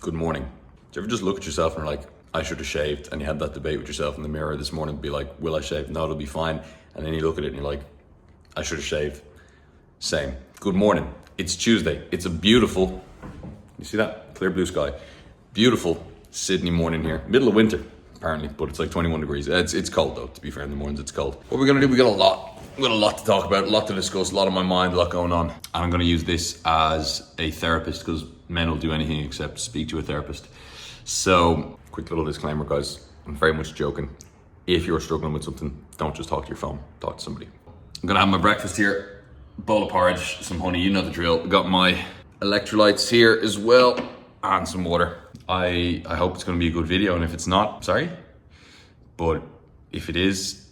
Good morning. Do you ever just look at yourself and you're like, I should have shaved, and you had that debate with yourself in the mirror this morning, be like, will I shave? No, it'll be fine. And then you look at it and you're like, I should have shaved. Same. Good morning. It's Tuesday. It's a beautiful, you see that? Clear blue sky. Beautiful Sydney morning here. Middle of winter, apparently, but it's like 21 degrees. It's cold though, to be fair, in the mornings it's cold. What we're gonna do, we got a lot to talk about, a lot to discuss, a lot on my mind, a lot going on. And I'm gonna use this as a therapist, because men will do anything except speak to a therapist. So, quick little disclaimer, guys. I'm very much joking. If you're struggling with something, don't just talk to your phone, talk to somebody. I'm gonna have my breakfast here, bowl of porridge, some honey, you know the drill. Got my electrolytes here as well, and some water. I hope it's gonna be a good video, and if it's not, sorry. But if it is,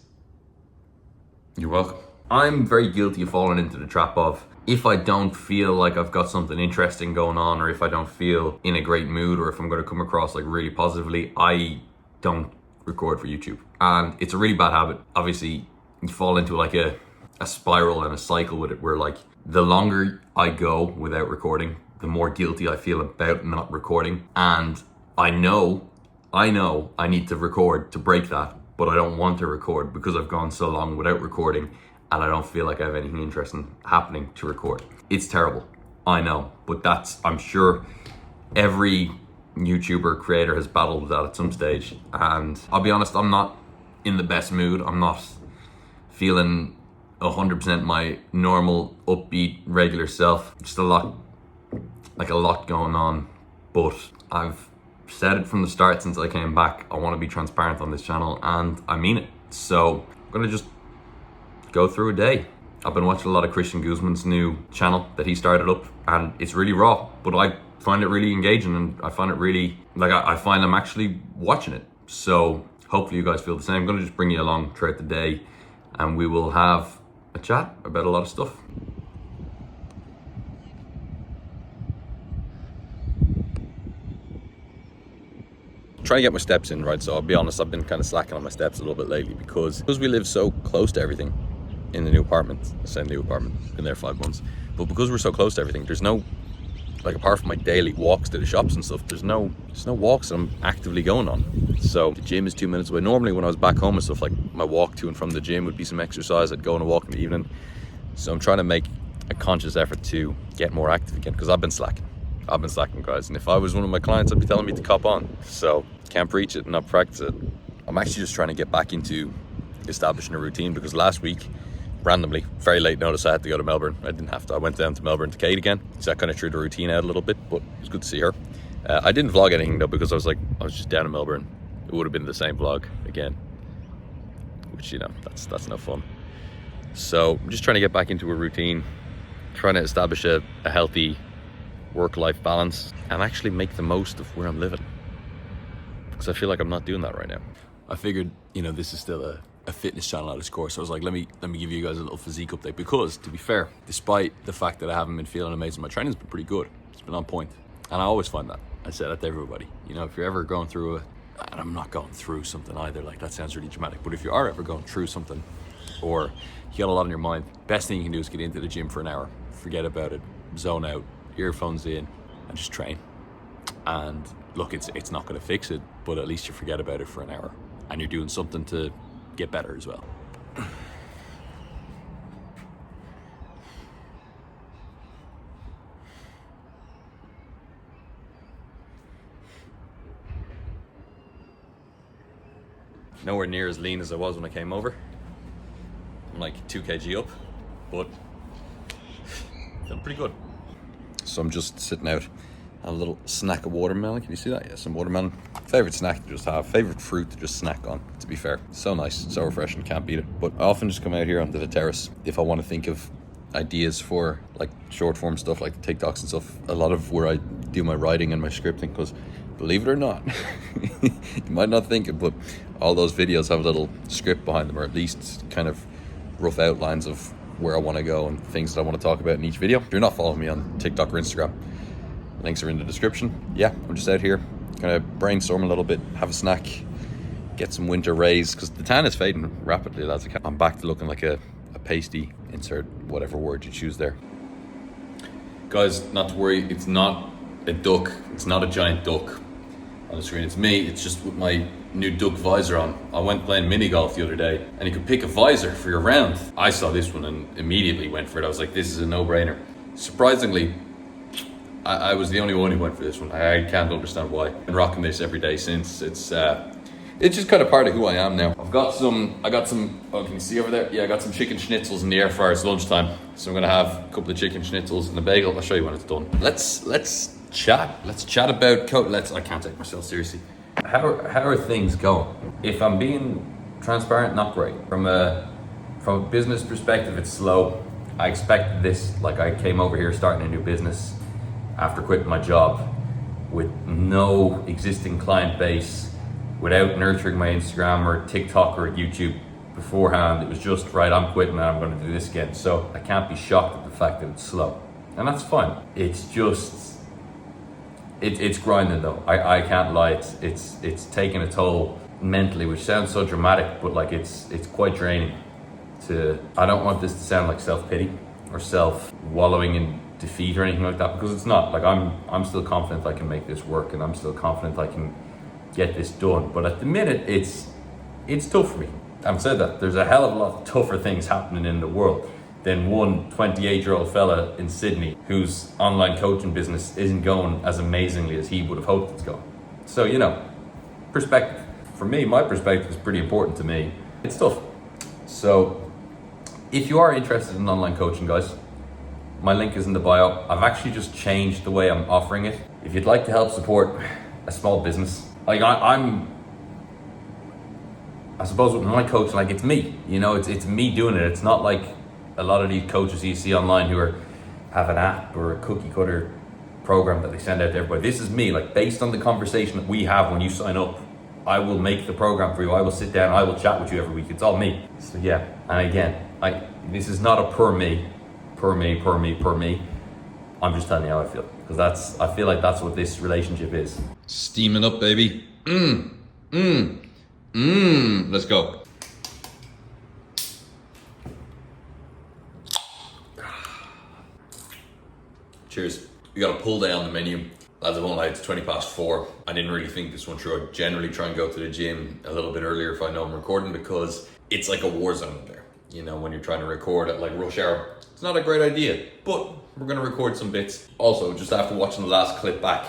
you're welcome. I'm very guilty of falling into the trap of, if I don't feel like I've got something interesting going on, or if I don't feel in a great mood, or if I'm gonna come across like really positively, I don't record for YouTube. And it's a really bad habit. Obviously, you fall into like a spiral and a cycle with it, where like the longer I go without recording, the more guilty I feel about not recording. And I know I need to record to break that, but I don't want to record because I've gone so long without recording and I don't feel like I have anything interesting happening to record. It's terrible, I know, but I'm sure every YouTuber creator has battled with that at some stage. And I'll be honest, I'm not in the best mood. I'm not feeling 100% my normal, upbeat, regular self. Just a lot going on, but I've said it from the start since I came back. I want to be transparent on this channel, and I mean it. So I'm gonna just go through a day. I've been watching a lot of Christian Guzman's new channel that he started up, and it's really raw, but I find it really engaging, and I find it really, I find I'm actually watching it. So hopefully you guys feel the same. I'm gonna just bring you along throughout the day, and we will have a chat about a lot of stuff. Trying to get my steps in, right? So I'll be honest, I've been kind of slacking on my steps a little bit lately because we live so close to everything in the new apartment. I say new apartment, been there 5 months, but because we're so close to everything, there's no, like, apart from my daily walks to the shops and stuff, there's no walks that I'm actively going on. So the gym is 2 minutes away. Normally when I was back home and stuff, like my walk to and from the gym would be some exercise. I'd go on a walk in the evening. So I'm trying to make a conscious effort to get more active again, because I've been slacking, guys. And if I was one of my clients, I'd be telling me to cop on. So can't preach it and not practice it. I'm actually just trying to get back into establishing a routine, because last week, randomly, very late notice, I had to go to Melbourne. I didn't have to. I went down to Melbourne to Kate again. So that kind of threw the routine out a little bit, but it was good to see her. I didn't vlog anything though, because I was just down in Melbourne. It would have been the same vlog again, which, you know, that's no fun. So I'm just trying to get back into a routine, trying to establish a healthy work-life balance, and actually make the most of where I'm living, because I feel like I'm not doing that right now. I figured, you know, this is still a fitness channel at its core, so I was like, let me give you guys a little physique update, because to be fair, despite the fact that I haven't been feeling amazing, my training's been pretty good. It's been on point, and I always find that. I say that to everybody, you know, if you're ever going through and I'm not going through something either, like that sounds really dramatic, but if you are ever going through something, or you got a lot on your mind, best thing you can do is get into the gym for an hour, forget about it, zone out, earphones in, and just train. And look, it's not going to fix it, but at least you forget about it for an hour, and you're doing something to get better as well. Nowhere near as lean as I was when I came over. I'm like 2 kg up, but feeling pretty good. So I'm just sitting out, a little snack of watermelon. Can you see that? Yeah, some watermelon. Favorite snack to just have, favorite fruit to just snack on, to be fair. So nice, so refreshing, can't beat it. But I often just come out here onto the terrace if I want to think of ideas for like short form stuff, like TikToks and stuff. A lot of where I do my writing and my scripting, because believe it or not, you might not think it, but all those videos have a little script behind them, or at least kind of rough outlines of where I want to go and things that I want to talk about in each video. If you're not following me on TikTok or Instagram, links are in the description. Yeah, I'm just out here, kind of brainstorm a little bit, have a snack, get some winter rays, because the tan is fading rapidly, lads. I'm back to looking like a pasty, insert whatever word you choose there. Guys, not to worry, it's not a duck. It's not a giant duck on the screen. It's me. It's just with my new duck visor on. I went playing mini golf the other day, and you could pick a visor for your round. I saw this one and immediately went for it. I was like, this is a no-brainer. Surprisingly, I was the only one who went for this one. I can't understand why. I've been rocking this every day since. It's just kind of part of who I am now. I got some, oh, can you see over there? Yeah, I got some chicken schnitzels in the air fryer. It's lunchtime. So I'm gonna have a couple of chicken schnitzels and a bagel. I'll show you when it's done. Let's chat. Let's chat about I can't take myself seriously. How are things going? If I'm being transparent, not great. From a business perspective, it's slow. I expected this. Like, I came over here starting a new business after quitting my job with no existing client base, without nurturing my Instagram or TikTok or YouTube beforehand. It was just, right, I'm quitting and I'm going to do this again. So I can't be shocked at the fact that it's slow. And that's fine. It's just, it's grinding though. I can't lie. It's taking a toll mentally, which sounds so dramatic, but like it's quite draining. I don't want this to sound like self-pity or self-wallowing in defeat or anything like that, because it's not. Like, I'm still confident I can make this work, and I'm still confident I can get this done. But at the minute, it's tough for me. Having said that, there's a hell of a lot tougher things happening in the world than one 28-year-old fella in Sydney whose online coaching business isn't going as amazingly as he would have hoped it's going. So, perspective. For me, my perspective is pretty important to me. It's tough. So if you are interested in online coaching, guys, my link is in the bio. I've actually just changed the way I'm offering it. If you'd like to help support a small business, like I suppose with my coaching, like, it's me, it's me doing it. It's not like a lot of these coaches you see online who have an app or a cookie cutter program that they send out to everybody. This is me, like, based on the conversation that we have when you sign up. I will make the program for you. I will sit down, I will chat with you every week. It's all me. So yeah, and again, this is not a per me. I'm just telling you how I feel, because I feel like that's what this relationship is. Steaming up, baby. Let's go. Cheers. We got a pull day on the menu. Lads, I won't lie, it's 4:20. I didn't really think this one through. I generally try and go to the gym a little bit earlier if I know I'm recording, because it's like a war zone there. When you're trying to record at like rush hour, it's not a great idea, but we're gonna record some bits. Also, just after watching the last clip back,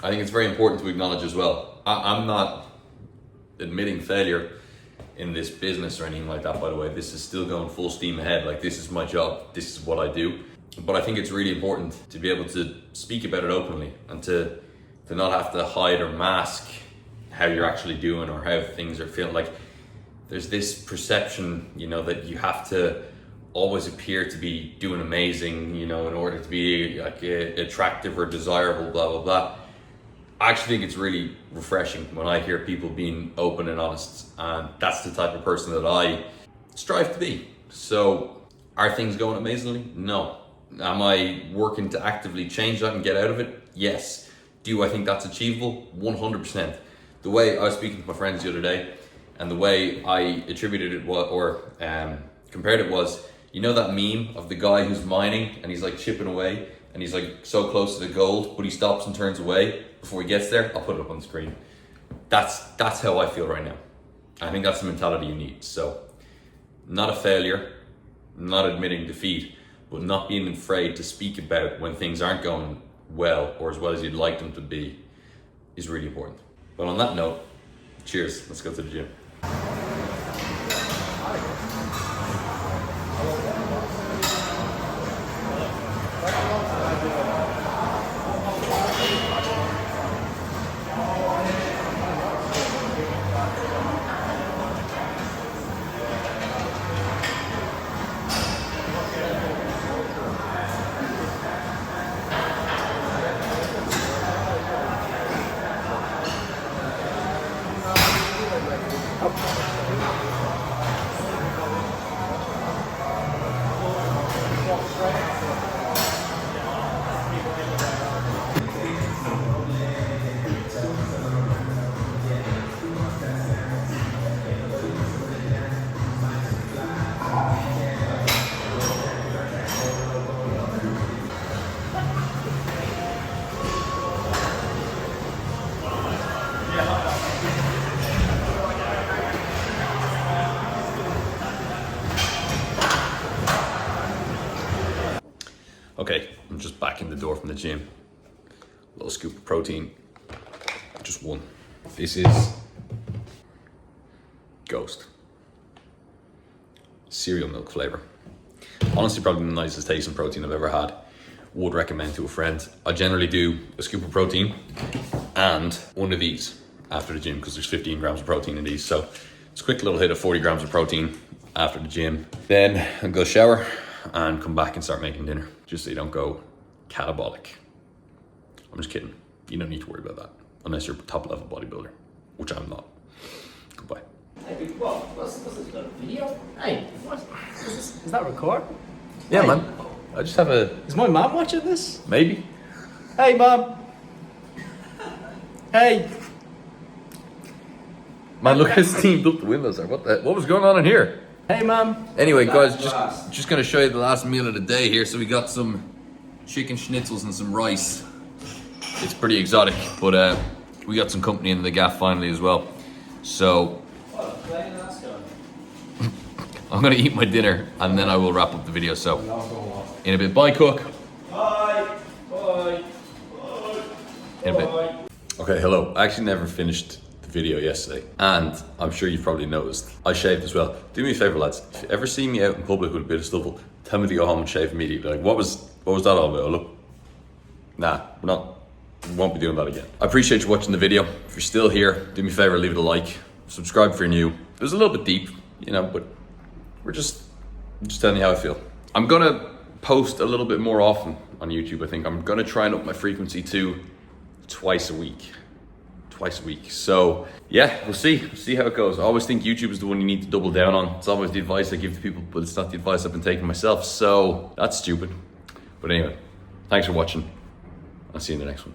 I think it's very important to acknowledge as well, I'm not admitting failure in this business or anything like that, by the way. This is still going full steam ahead. Like, this is my job, this is what I do. But I think it's really important to be able to speak about it openly, and to not have to hide or mask how you're actually doing or how things are feeling. Like, there's this perception, that you have to always appear to be doing amazing, in order to be like attractive or desirable, blah, blah, blah. I actually think it's really refreshing when I hear people being open and honest, and that's the type of person that I strive to be. So, are things going amazingly? No. Am I working to actively change that and get out of it? Yes. Do I think that's achievable? 100%. The way I was speaking to my friends the other day, and the way I attributed it compared it was, that meme of the guy who's mining and he's like chipping away and he's like so close to the gold, but he stops and turns away before he gets there? I'll put it up on the screen. That's how I feel right now. I think that's the mentality you need. So, not a failure, not admitting defeat, but not being afraid to speak about when things aren't going well or as well as you'd like them to be is really important. But on that note, cheers. Let's go to the gym. I'm just back in the door from the gym. A little scoop of protein, just one. This is Ghost. Cereal milk flavor. Honestly, probably the nicest tasting protein I've ever had. Would recommend to a friend. I generally do a scoop of protein and one of these after the gym because there's 15 grams of protein in these. So it's a quick little hit of 40 grams of protein after the gym. Then I'll go shower and come back and start making dinner, just so you don't go catabolic. I'm just kidding. You don't need to worry about that unless you're a top level bodybuilder, which I'm not. Goodbye. Hey, what's this got a video? Hey, what? Is that record? Yeah, Hey. man. I just have a... Is my mom watching this? Maybe. Hey, mom. Hey. Man, look how steamed up the windows are. What was going on in here? Hey, mom. Anyway, guys, That's just gonna show you the last meal of the day here. So we got some chicken schnitzels and some rice. It's pretty exotic, but we got some company in the gaff finally as well. So I'm gonna eat my dinner and then I will wrap up the video. So in a bit, bye, cook. Bye. Bye. Bye. In a bit. Okay, hello. I actually never finished the video yesterday, and I'm sure you've probably noticed I shaved as well. Do me a favor, lads. If you ever see me out in public with a bit of stubble, tell me to go home and shave immediately. Like, what was that all about? Look, nah, we're not. We won't be doing that again. I appreciate you watching the video. If you're still here, do me a favor, leave it a like. Subscribe if you're new. It was a little bit deep, you know, but I'm just telling you how I feel. I'm gonna post a little bit more often on YouTube. I think I'm gonna try and up my frequency to twice a week. So yeah, we'll see how it goes. I always think YouTube is the one you need to double down on. It's always the advice I give to people, but it's not the advice I've been taking myself. So that's stupid. But anyway, thanks for watching. I'll see you in the next one.